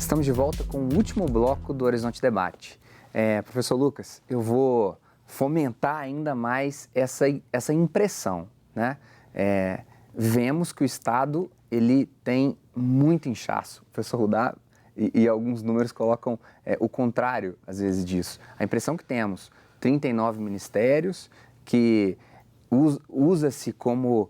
Estamos de volta com o último bloco do Horizonte Debate. Professor Lucas, eu vou fomentar ainda mais essa impressão, né? Vemos que o Estado ele tem muito inchaço. O professor Rudá e alguns números colocam o contrário, às vezes, disso. A impressão que temos, 39 ministérios, que usa-se como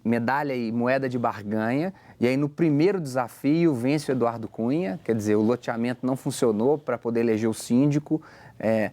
medalha e moeda de barganha, e aí no primeiro desafio vence o Eduardo Cunha, quer dizer, o loteamento não funcionou para poder eleger o síndico. Eu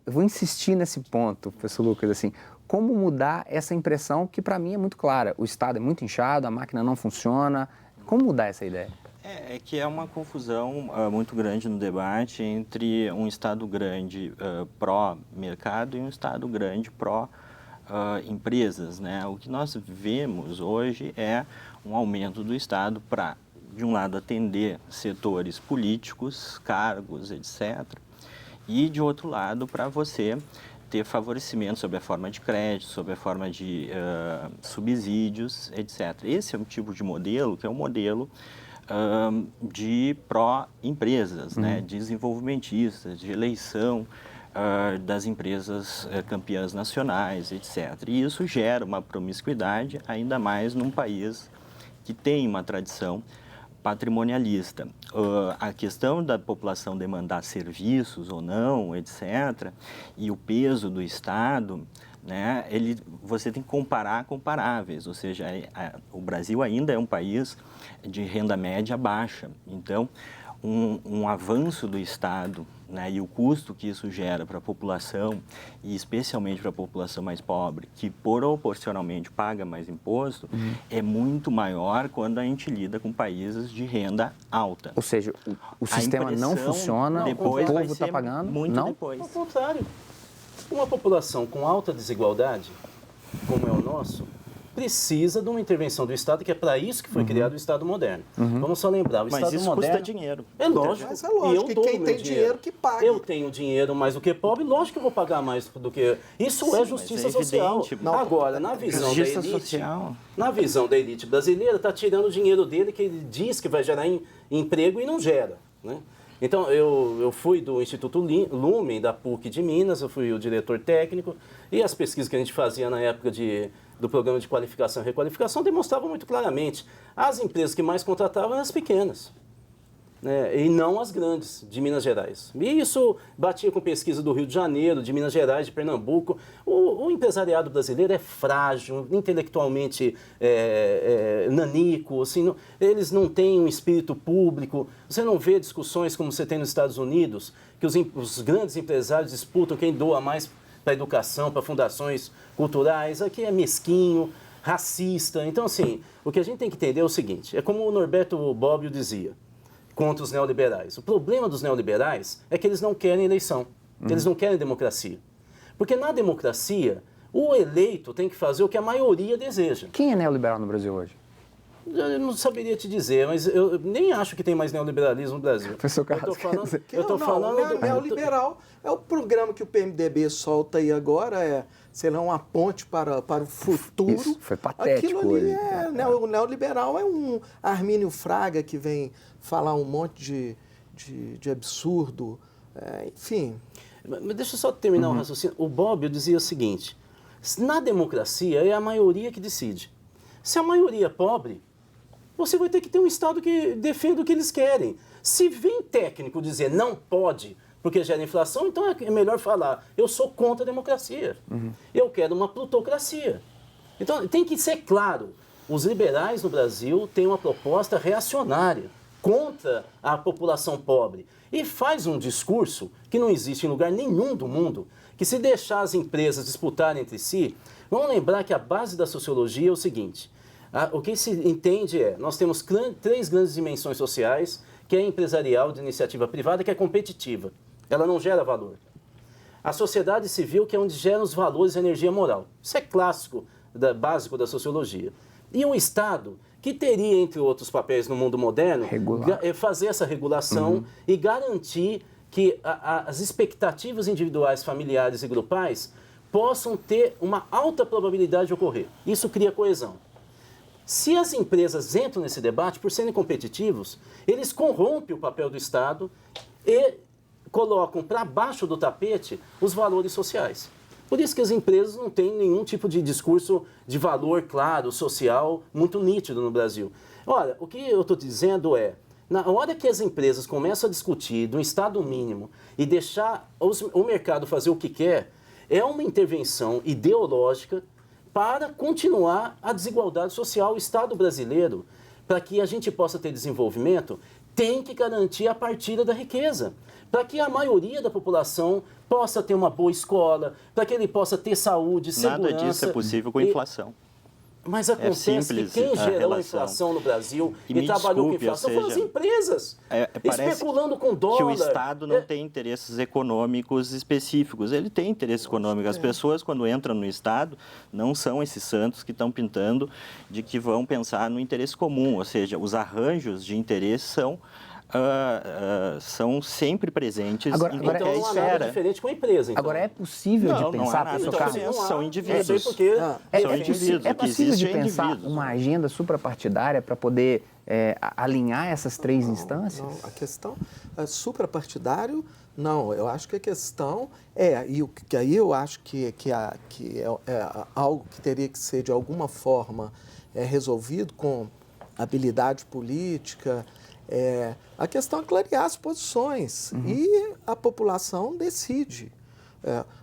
vou insistir nesse ponto, professor Lucas, assim, como mudar essa impressão que para mim é muito clara, o Estado é muito inchado, a máquina não funciona, como mudar essa ideia? É que é uma confusão muito grande no debate entre um Estado grande pró-mercado e um Estado grande pró-empresas, né? O que nós vemos hoje é um aumento do Estado para, de um lado, atender setores políticos, cargos, etc., e, de outro lado, para você ter favorecimento sob a forma de crédito, sob a forma de subsídios, etc. Esse é um tipo de modelo que é um modelo de pró-empresas, né, desenvolvimentistas, de eleição das empresas campeãs nacionais, etc. E isso gera uma promiscuidade, ainda mais num país que tem uma tradição patrimonialista. A questão da população demandar serviços ou não, etc., e o peso do Estado, né, você tem que comparar comparáveis, ou seja, o Brasil ainda é um país de renda média baixa. Então, um avanço do Estado, né, e o custo que isso gera para a população, e especialmente para a população mais pobre, que proporcionalmente paga mais imposto, é muito maior quando a gente lida com países de renda alta. Ou seja, o sistema não funciona, o povo está pagando? Muito não? Depois. Ao contrário, uma população com alta desigualdade, como é o nosso, precisa de uma intervenção do Estado, que é para isso que foi criado o Estado moderno. Vamos só lembrar, o Estado isso moderno... custa dinheiro. É lógico. Mas é lógico, e eu que quem tem dinheiro que paga. Eu tenho dinheiro mais do que pobre, lógico que eu vou pagar mais do que... Isso é justiça social. evidente. Agora, na visão Justiça da elite... social. Na visão da elite brasileira, está tirando o dinheiro dele, que ele diz que vai gerar emprego e não gera, né? Então, eu fui do Instituto Lumen, da PUC de Minas, eu fui o diretor técnico, e as pesquisas que a gente fazia na época do programa de qualificação e requalificação demonstravam muito claramente. As empresas que mais contratavam eram as pequenas, né, e não as grandes, de Minas Gerais. E isso batia com pesquisa do Rio de Janeiro, de Minas Gerais, de Pernambuco. O empresariado brasileiro é frágil, intelectualmente nanico, assim, eles não têm um espírito público. Você não vê discussões como você tem nos Estados Unidos, que os grandes empresários disputam quem doa mais para a educação, para fundações culturais. Aqui é mesquinho, racista. Então, assim, o que a gente tem que entender é o seguinte, é como o Norberto Bobbio dizia, contra os neoliberais. O problema dos neoliberais é que eles não querem eleição, eles não querem democracia. Porque na democracia, o eleito tem que fazer o que a maioria deseja. Quem é neoliberal no Brasil hoje? Eu não saberia te dizer, mas eu nem acho que tem mais neoliberalismo no Brasil. Professor Carlos, o neoliberal é o programa que o PMDB solta aí agora, sei lá, uma ponte para o futuro. Isso foi patético. Aquilo ali hoje. o neoliberal é um Armínio Fraga que vem falar um monte de absurdo, enfim. Mas deixa eu só terminar o raciocínio. O Bobbio dizia o seguinte, na democracia é a maioria que decide. Se a maioria é pobre, você vai ter que ter um Estado que defenda o que eles querem. Se vem técnico dizer não pode porque gera inflação, então é melhor falar, eu sou contra a democracia. Eu quero uma plutocracia. Então tem que ser claro, os liberais no Brasil têm uma proposta reacionária contra a população pobre e faz um discurso que não existe em lugar nenhum do mundo, que se deixar as empresas disputarem entre si, vamos lembrar que a base da sociologia é o seguinte, o que se entende nós temos três grandes dimensões sociais, que é empresarial, de iniciativa privada, que é competitiva. Ela não gera valor. A sociedade civil, que é onde geram os valores e a energia moral. Isso é clássico, básico da sociologia. E o Estado, que teria, entre outros papéis no mundo moderno, fazer essa regulação e garantir que as expectativas individuais, familiares e grupais possam ter uma alta probabilidade de ocorrer. Isso cria coesão. Se as empresas entram nesse debate, por serem competitivos, eles corrompem o papel do Estado e colocam para baixo do tapete os valores sociais. Por isso que as empresas não têm nenhum tipo de discurso de valor claro, social, muito nítido no Brasil. Olha, o que eu estou dizendo é, na hora que as empresas começam a discutir do Estado mínimo e deixar o mercado fazer o que quer, é uma intervenção ideológica para continuar a desigualdade social. O Estado brasileiro, para que a gente possa ter desenvolvimento, tem que garantir a partilha da riqueza, para que a maioria da população possa ter uma boa escola, para que ele possa ter saúde, segurança. Nada disso é possível com inflação. Mas acontece que quem gerou a inflação no Brasil e trabalhou com inflação foram as empresas, especulando com dólar. Que o Estado não tem interesses econômicos específicos, ele tem interesse econômico. As pessoas, quando entram no Estado, não são esses santos que estão pintando de que vão pensar no interesse comum, ou seja, os arranjos de interesse são sempre presentes em qualquer então não há nada diferente com a empresa. Então. Agora, é possível de pensar, professor Carlos? São indivíduos. É possível de pensar uma agenda suprapartidária para poder alinhar essas três instâncias? Não, a questão suprapartidário, não. Eu acho que a questão que aí eu acho que é algo que teria que ser de alguma forma resolvido com habilidade política. A questão é clarear as posições e a população decide.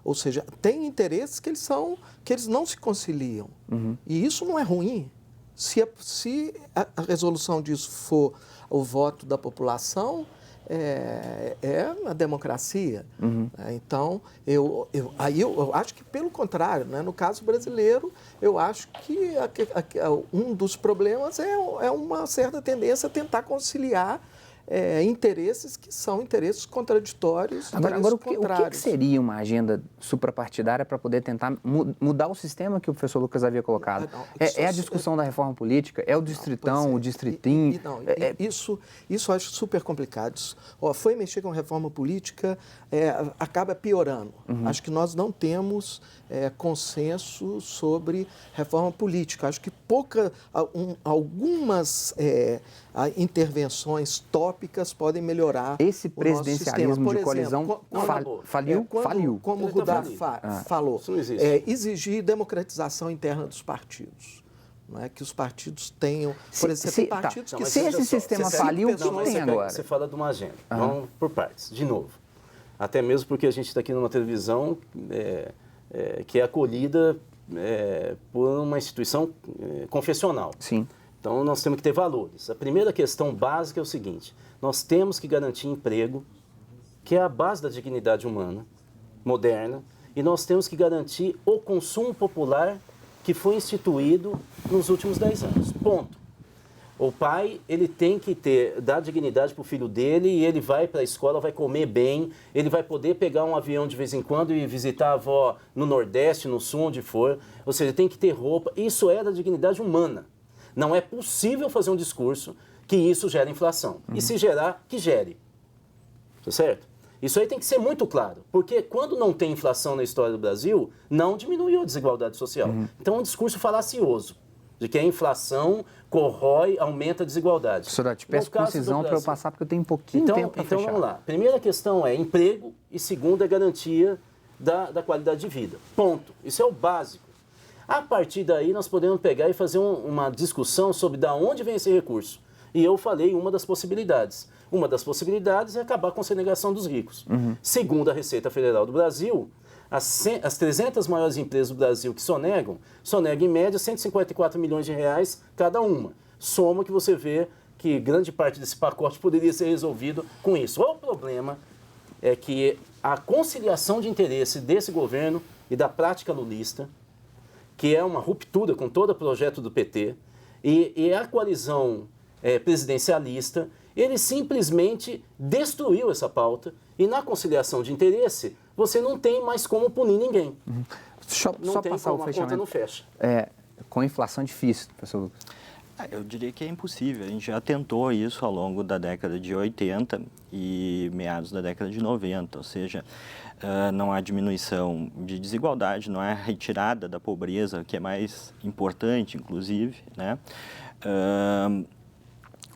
Ou seja, tem interesses que eles não se conciliam. E isso não é ruim. Se a resolução disso for o voto da população, é a democracia. Então, eu acho que, pelo contrário, né? No caso brasileiro, eu acho que um dos problemas é uma certa tendência a tentar conciliar interesses que são interesses contraditórios. Agora o que seria uma agenda suprapartidária para poder tentar mudar o sistema que o professor Lucas havia colocado? É a discussão da reforma política? É o distritão, o distritinho? Isso eu acho super complicado. Foi mexer com reforma política, acaba piorando. Acho que nós não temos consenso sobre reforma política. Acho que algumas intervenções tópicas podem melhorar esse presidencialismo Por de colisão faliu? Como o Rudá falou, exigir democratização interna dos partidos. Não é que os partidos tenham, por exemplo, partidos que... Se esse sistema faliu, o que tem agora? Você fala de uma agenda. Vamos por partes, de novo. Até mesmo porque a gente está aqui numa televisão que é acolhida por uma instituição confessional. Sim. Então, nós temos que ter valores. A primeira questão básica é o seguinte: nós temos que garantir emprego, que é a base da dignidade humana, moderna, e nós temos que garantir o consumo popular que foi instituído nos últimos 10 anos. Ponto. O pai, ele tem que dar dignidade para o filho dele e ele vai para a escola, vai comer bem, ele vai poder pegar um avião de vez em quando e visitar a avó no Nordeste, no Sul, onde for. Ou seja, tem que ter roupa. Isso é da dignidade humana. Não é possível fazer um discurso que isso gera inflação. E se gerar, que gere. Tá certo? Isso aí tem que ser muito claro. Porque quando não tem inflação na história do Brasil, não diminuiu a desigualdade social. Então é um discurso falacioso de que a inflação corrói, aumenta a desigualdade. Professor, te peço concisão para eu passar, porque eu tenho um pouquinho de tempo para fechar. Então vamos lá. Primeira questão é emprego e segunda é garantia da qualidade de vida. Ponto. Isso é o básico. A partir daí, nós podemos pegar e fazer uma discussão sobre de onde vem esse recurso. E eu falei uma das possibilidades. Uma das possibilidades é acabar com a sonegação dos ricos. Segundo a Receita Federal do Brasil, as 300 maiores empresas do Brasil que sonegam em média 154 milhões de reais cada uma. Soma que você vê que grande parte desse pacote poderia ser resolvido com isso. O problema é que a conciliação de interesse desse governo e da prática lulista, que é uma ruptura com todo o projeto do PT, e a coalizão presidencialista, ele simplesmente destruiu essa pauta e na conciliação de interesse você não tem mais como punir ninguém. Só passar o fechamento. A conta não fecha. Com inflação difícil, professor Lucas. Eu diria que é impossível. A gente já tentou isso ao longo da década de 80 e meados da década de 90, ou seja, não há diminuição de desigualdade, não há retirada da pobreza, que é mais importante, inclusive, né?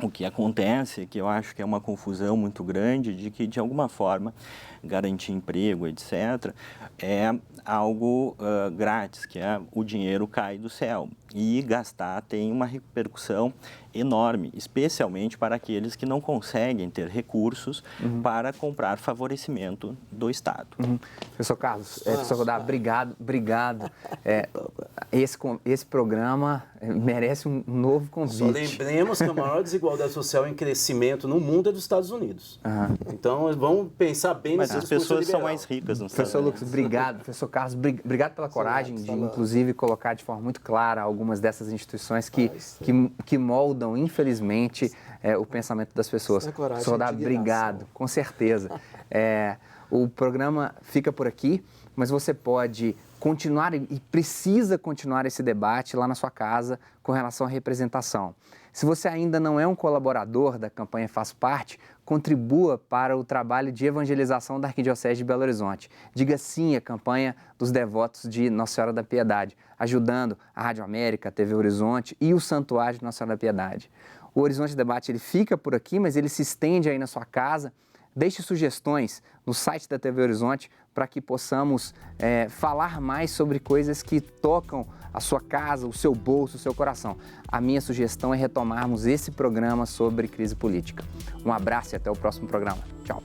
O que acontece é que eu acho que é uma confusão muito grande de que, de alguma forma, garantir emprego, etc., é algo grátis, que é o dinheiro cai do céu. E gastar tem uma repercussão enorme, especialmente para aqueles que não conseguem ter recursos para comprar favorecimento do Estado. Professor Carlos, professor Godard, obrigado. Esse programa merece um novo convite. Só lembremos que a maior desigualdade social em crescimento no mundo é dos Estados Unidos. Então, vamos pensar bem Mas nesse as pessoas são mais ricas nos Estados Professor Unidos. Lucas, obrigado. Professor Carlos, obrigado pela coragem de, inclusive, colocar de forma muito clara algumas dessas instituições que moldam, infelizmente, o pensamento das pessoas. Professor Godard, obrigado, com certeza. O programa fica por aqui, mas você pode continuar e precisa continuar esse debate lá na sua casa com relação à representação. Se você ainda não é um colaborador da campanha Faz Parte, contribua para o trabalho de evangelização da Arquidiocese de Belo Horizonte. Diga sim à campanha dos devotos de Nossa Senhora da Piedade, ajudando a Rádio América, a TV Horizonte e o Santuário de Nossa Senhora da Piedade. O Horizonte Debate ele fica por aqui, mas ele se estende aí na sua casa. Deixe sugestões no site da TV Horizonte para que possamos falar mais sobre coisas que tocam a sua casa, o seu bolso, o seu coração. A minha sugestão é retomarmos esse programa sobre crise política. Um abraço e até o próximo programa. Tchau.